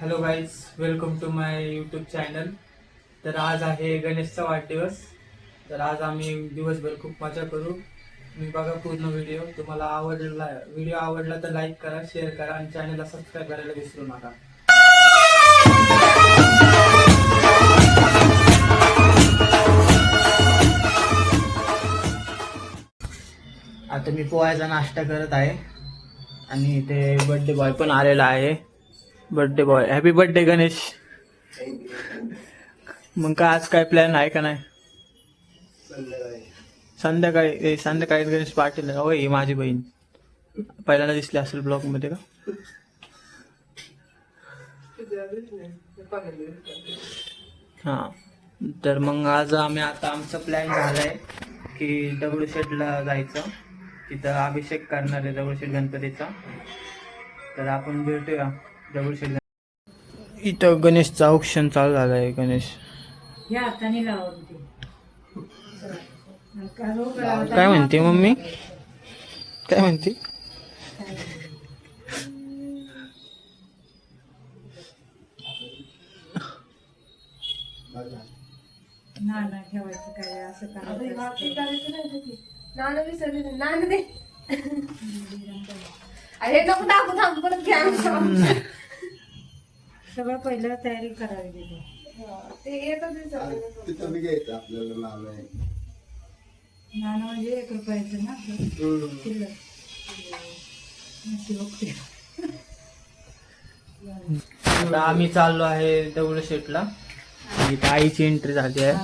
Hello guys, welcome to my YouTube channel. तर आज आहे गणेशचा वाढदिवस. तर आज आम्ही दिवसभर खूप मजा करू. मी बघा पूर्ण व्हिडिओ. तुम्हाला व्हिडिओ आवडला तर लाईक करा, शेअर करा आणि चॅनलला सबस्क्राईब करायला विसरू नका. आता मी पोह्याचा नाश्ता करत आहे आणि इथे बर्थडे बॉय पण आलेला आहे. Birthday boy, happy birthday Ganesh. मग का आज काय प्लॅन आहे का नाही? संध्याकाळी गणेश पाटील. होय, ही माझी बहीण पहिल्यांदा दिसली असेल ब्लॉग मध्ये का? हा, तर मग आज आमचा प्लॅन झालाय की दगडूशेठला जायचं. तिथं अभिषेक करणार आहे दगडूशेठ गणपतीचा. तर आपण भेटूया दगडूशेठ. इथं गणेशचा औक्षण चालू झालं आहे. गणेश काय म्हणते मम्मी? काय म्हणते? ठेवायचं काय असं सगळं पहिलं तयारी करावी गेली. नाणं म्हणजे 1 रुपयाचं ना किल्लर. आता आम्ही चाललो आहे दगडूशेठला. इथं आईची एंट्री झाली आहे.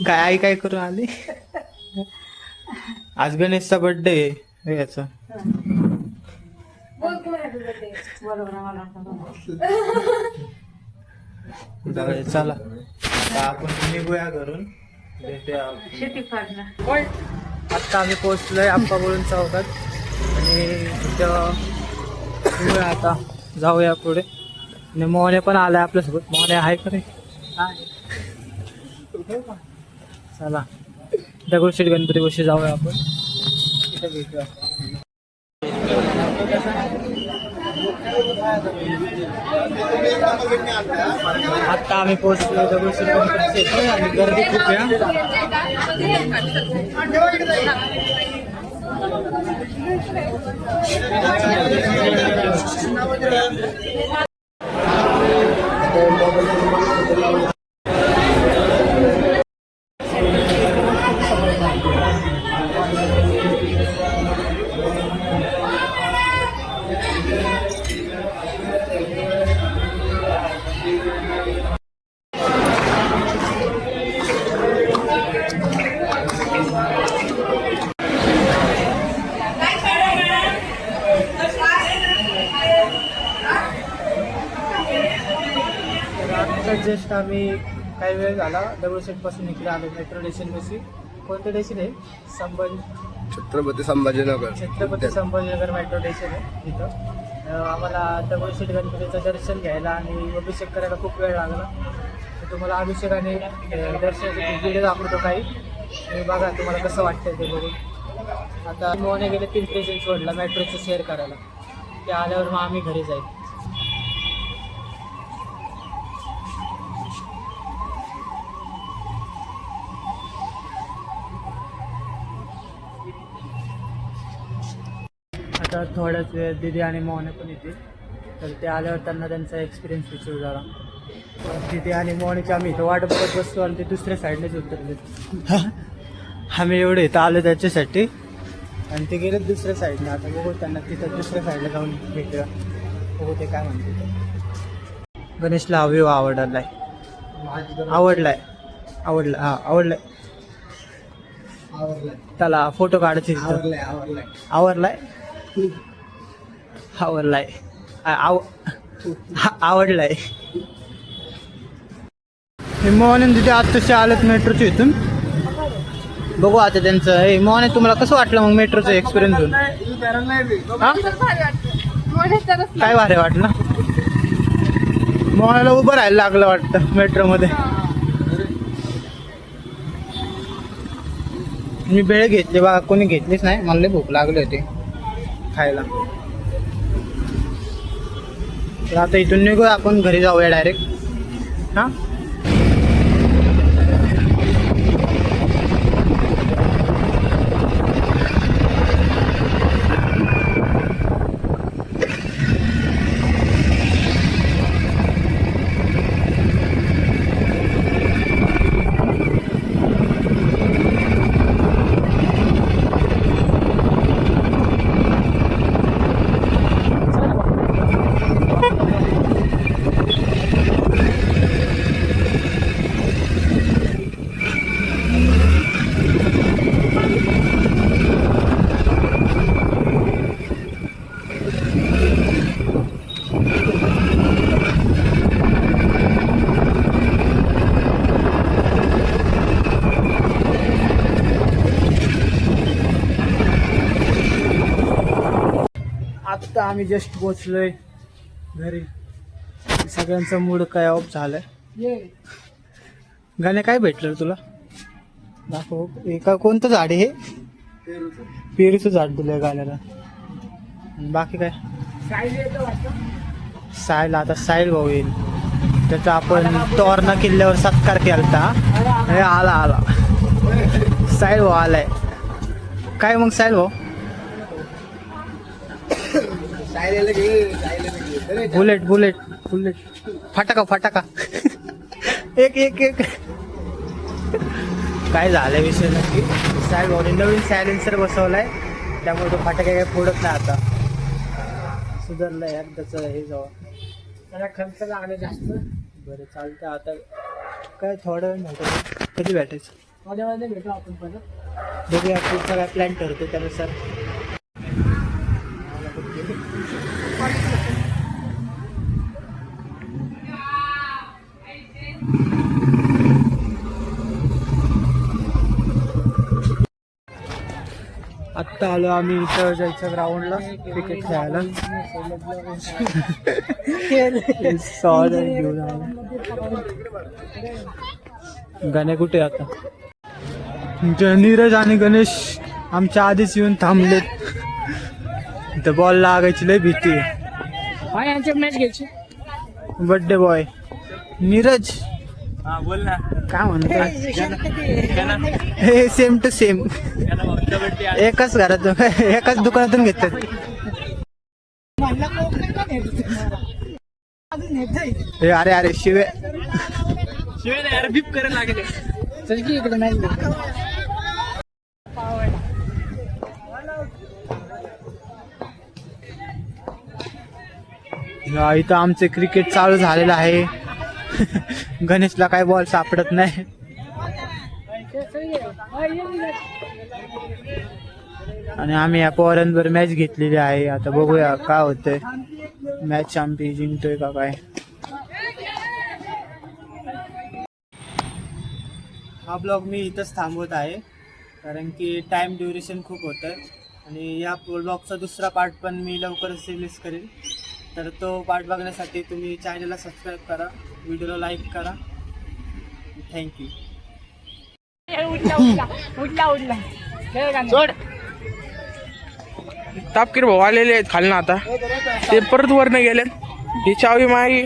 काय आई काय करून आली? आज गणेशचा बर्थडे आहे याचा. चला आपण निघूया घरून. आता आम्ही पोहोचलोय आप्पाबळून चौकात आणि तिथं आता जाऊया पुढे. आणि मोहने पण आलाय आपल्यासोबत. मोहने आहे का रे? चला दगडूशेठ गणपती पाशी जाऊया आपण. तिथे भेटूया. आता आम्ही पोहोचलो दगडूशेठ गणपती आणि गर्दी खूप आहे. जस्ट आम्ही काही वेळ झाला दगडूशेठ पासून इकडे आलो मेट्रो स्टेशन पाशी. कोणतं स्टेशन आहे? छत्रपती संभाजीनगर मेट्रो स्टेशन आहे. तिथं आम्हाला दगडूशेठ गणपतीचं दर्शन घ्यायला आणि अभिषेक करायला खूप वेळ लागला. तर तुम्हाला अभिषेक आणि दर्शनाचे व्हिडिओ दाखवतो काही. बघा तुम्हाला कसं वाटतं ते बघून. आता मोहने गेले 3 स्टेशन सोडला मेट्रोचं शेअर करायला. ते आल्यावर मग आम्ही घरी जाईल. आता थोड्याच वेळ दीदी आणि मोहने पण येते. तर ते आल्यावर त्यांना त्यांचा एक्सपिरियन्स विचारू जरा. दीदी आणि मोहनेची आम्ही इथं वाट बघत बसतो आणि ते दुसऱ्या साईडनेच उतरले. आम्ही एवढे इथं आलो त्याच्यासाठी आणि ते गेले दुसऱ्या साईडने. आता बघू त्यांना तिथं दुसऱ्या साईडला जाऊन भेटूया. बघू ते काय म्हणते. गणेशला हा व्ह्यू आवडलाय. त्याला फोटो काढायचे. आवडलाय. मोहन तिथे आत्ताशी आलेत मेट्रोच्या इथून. बघू आता त्यांचं. मोहन तुम्हाला कसं वाटलं मग मेट्रोचं एक्सपिरियन्स घेऊन? काय भारी वाटलं? मोहनाला उभं राहायला लागलं वाटतं मेट्रोमध्ये. मी भेळ घेतली बघा, कोणी घेतलीच नाही. मला भूक लागली होती खायला. तर आता इथून निघू आपण घरी जाऊया डायरेक्ट. हां आता आम्ही जस्ट पोचलोय घरी. सगळ्यांचा मूड काय ऑफ झालाय. गाणे काय भेटलं रे तुला? दाखव. एका कोणतं झाड आहे हे? पेरूचं झाड दिलंय गाण्याला. बाकी काय? साहिल. आता साहिल भाऊ येईल. त्याचा आपण तोरणा किल्ल्यावर सत्कार केलता. हे आला आला साहिल भाऊ आलाय. काय मग साहिल भाऊ? बुलेट बुलेट बुलेट फटाका फटाका. एक एक एक काय झालंय विषय नक्की. साहेब भाऊने नवीन सायलेन्सर बसवलाय त्यामुळे तो फटाका काय फोडत नाही. आता सुधारलाय यार त्याचं हे जावं. त्याला खर्च लागला जास्त. बरं चालतं. आता काय थोडं वेळ भेटायचं. कधी भेटायचं? थोड्या वेळाने भेटू आपण परत. बघूया पुढचा काय प्लॅन ठरतो त्यानुसार. आत्ता आलो आम्ही इथं जायचं ग्राउंडला क्रिकेट खेळायला. घेऊन आलो. गणे कुठे आता? नीरज आणि गणेश आमच्या आधीच येऊन थांबलेत. इथं बॉल लागायची लय भीती आहे. मॅच घ्यायची. Birthday boy Neeraj. हा बोल ना. काय म्हणतो? हे सेम टू सेम. एकाच घरातून एकाच दुकानातून घेतात. अरे अरे शिवे शिवे बीप करायला लागले. चल की इकडे नाही. इथं आमचे क्रिकेट चालू झालेलं आहे. गणेशला काय बॉल सापडत नाही. आणि आम्ही या पोरांवर मॅच घेतलेली आहे. आता बघूया काय होतंय. मॅच आम्ही जिंकतोय का काय. हा ब्लॉग मी इथंच थांबवत आहे कारण की टाइम ड्युरेशन खूप होतं. आणि या ब्लॉगचा दुसरा पार्ट पण मी लवकरच रिलीज करेल. तर तो पार्ट बघण्यासाठी तुम्ही चॅनलला सबस्क्राईब करा, व्हिडिओला लाईक करा. थँक्यू. तापकीर भाऊ आलेले आहेत खालना. आता ते परत वरनं गेले. ही चावी माई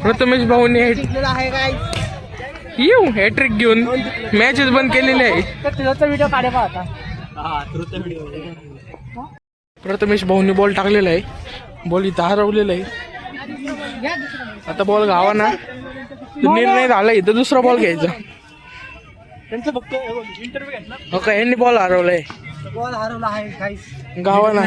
प्रथमेश भाऊनी येऊ हॅट्रिक घेऊन मॅचेस बंद केलेले आहे. व्हिडिओ काढा आता. प्रथमेश भाऊनी बॉल टाकलेला आहे. बॉल इथं हरवलेला आहे. आता बॉल गावा ना निर्णय झाला. इथं दुसरा बॉल घ्यायचा. त्यांचं फक्त इंटरव्ह्यू घेतला. हो का यांनी बॉल हरवलाय. बॉल हरवला आहे गावाना.